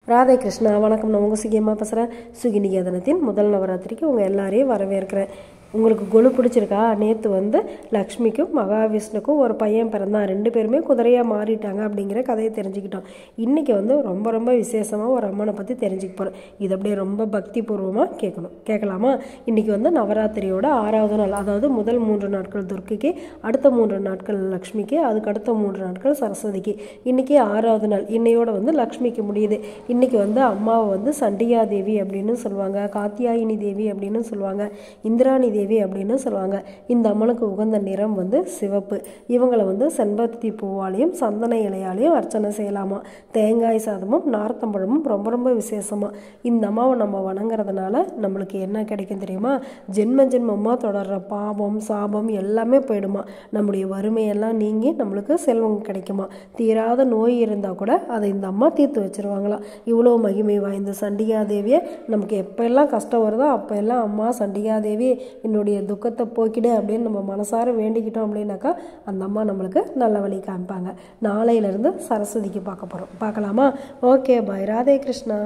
ராதே கிருஷ்ணா வணக்கம். நான் உங்கள் சுகியமாக பேசுகிறேன். சுகிநிகேதனத்தின் முதல் நவராத்திரிக்கு உங்கள் எல்லாரையும் வரவேற்கிறேன். உங்களுக்கு கொலு பிடிச்சிருக்கா? நேற்று லக்ஷ்மிக்கும் மகாவிஷ்ணுக்கும் ஒரு பையன் பிறந்தான். 2 பேருமே குதிரையாக மாறிட்டாங்க அப்படிங்கிற கதையை தெரிஞ்சுக்கிட்டோம். இன்றைக்கி ரொம்ப ரொம்ப விசேஷமாக ஒரு அம்மனை பற்றி தெரிஞ்சுக்க போகிறோம். இது அப்படியே ரொம்ப பக்தி பூர்வமாக கேட்கலாமா? இன்றைக்கி நவராத்திரியோட 6வது நாள். அதாவது முதல் 3 நாட்கள் துர்க்கைக்கு, அடுத்த 3 நாட்கள் லக்ஷ்மிக்கு, அதுக்கு அடுத்த 3 நாட்கள் சரஸ்வதிக்கு. இன்றைக்கி 6வது நாள். இன்னையோட லக்ஷ்மிக்கு முடியுது. இன்றைக்கி அம்மாவை சண்டிகா தேவி அப்படின்னு சொல்லுவாங்க, காத்தியாயினி தேவி அப்படின்னு சொல்லுவாங்க, இந்திராணி தேவி அப்படின்னு சொல்லுவாங்க. இந்த அம்மனுக்கு உகந்த நிறம் சிவப்பு. இவங்களை செம்பருத்தி பூவாலையும் சந்தன இலையாலையும் அர்ச்சனை செய்யலாமா. தேங்காய் சாதமும் நார்த்தம்பழமும் ரொம்ப ரொம்ப விசேஷமா. இந்த அம்மாவை நம்ம வணங்குறதுனால நம்மளுக்கு என்ன கிடைக்கும் தெரியுமா? ஜென்மமாக தொடர்ற பாவம் சாபம் எல்லாமே போயிடுமா. நம்முடைய வறுமையெல்லாம் நீங்கி நம்மளுக்கு செல்வம் கிடைக்குமா. தீராத நோய் இருந்தால் கூட அதை இந்த அம்மா தீர்த்து வச்சிருவாங்களாம். இவ்வளோ மகிமை வாய்ந்த சண்டிகா தேவியை நமக்கு எப்பெல்லாம் கஷ்டம் வருதோ அப்போ எல்லாம் அம்மா சண்டிகா தேவி என்னுடைய துக்கத்தை போக்கிடு அப்படின்னு நம்ம மனசார வேண்டிக்கிட்டோம் அப்படின்னாக்கா அந்த அம்மா நம்மளுக்கு நல்ல வழி காமிப்பாங்க. நாளையிலேருந்து சரஸ்வதிக்கு பார்க்கலாமா? ஓகே, பாய். ராதே கிருஷ்ணா.